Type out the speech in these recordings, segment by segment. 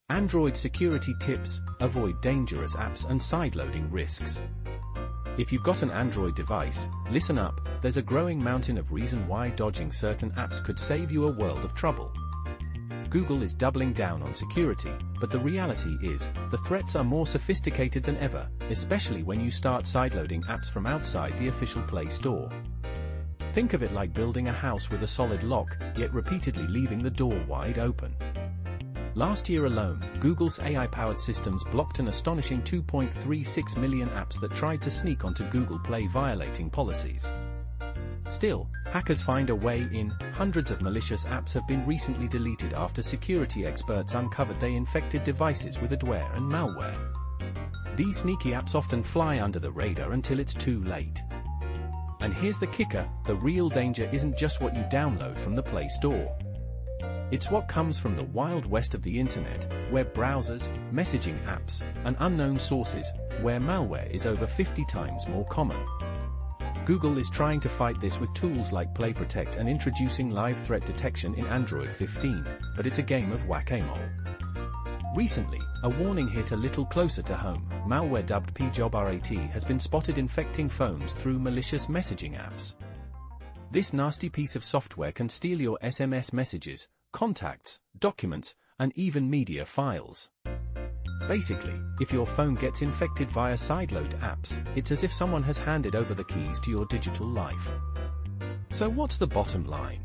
Android security tips: avoid dangerous apps and sideloading risks. If you've got an Android device, listen up, there's a growing mountain of reason why dodging certain apps could save you a world of trouble. Google is doubling down on security, but the reality is, the threats are more sophisticated than ever, especially when you start sideloading apps from outside the official Play Store. Think of it like building a house with a solid lock, yet repeatedly leaving the door wide open. Last year alone, Google's AI-powered systems blocked an astonishing 2.36 million apps that tried to sneak onto Google Play, violating policies. Still, hackers find a way in. Hundreds of malicious apps have been recently deleted after security experts uncovered they infected devices with adware and malware. These sneaky apps often fly under the radar until it's too late. And here's the kicker: the real danger isn't just what you download from the Play Store. It's what comes from the wild west of the internet, web browsers, messaging apps, and unknown sources, where malware is over 50 times more common. Google is trying to fight this with tools like Play Protect and introducing live threat detection in Android 15, but it's a game of whack-a-mole. Recently, a warning hit a little closer to home. Malware dubbed PJobRAT has been spotted infecting phones through malicious messaging apps. This nasty piece of software can steal your SMS messages, contacts, documents, and even media files. Basically, if your phone gets infected via sideload apps, it's as if someone has handed over the keys to your digital life. So what's the bottom line?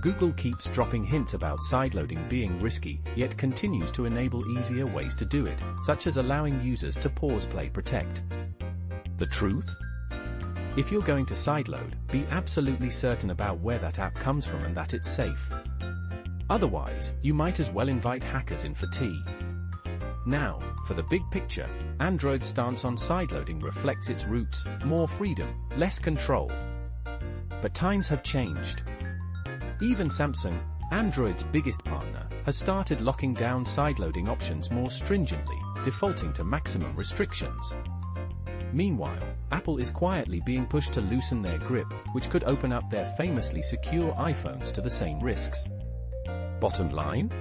Google keeps dropping hints about sideloading being risky, yet continues to enable easier ways to do it, such as allowing users to pause Play Protect. The truth? If you're going to sideload, be absolutely certain about where that app comes from and that it's safe. Otherwise, you might as well invite hackers in for tea. Now, for the big picture, Android's stance on sideloading reflects its roots: more freedom, less control. But times have changed. Even Samsung, Android's biggest partner, has started locking down sideloading options more stringently, defaulting to maximum restrictions. Meanwhile, Apple is quietly being pushed to loosen their grip, which could open up their famously secure iPhones to the same risks. Bottom line?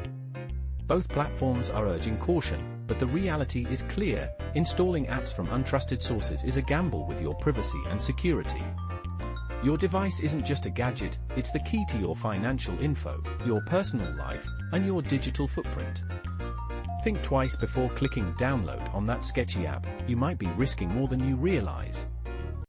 Both platforms are urging caution, but the reality is clear: installing apps from untrusted sources is a gamble with your privacy and security. Your device isn't just a gadget, it's the key to your financial info, your personal life, and your digital footprint. Think twice before clicking download on that sketchy app. You might be risking more than you realize.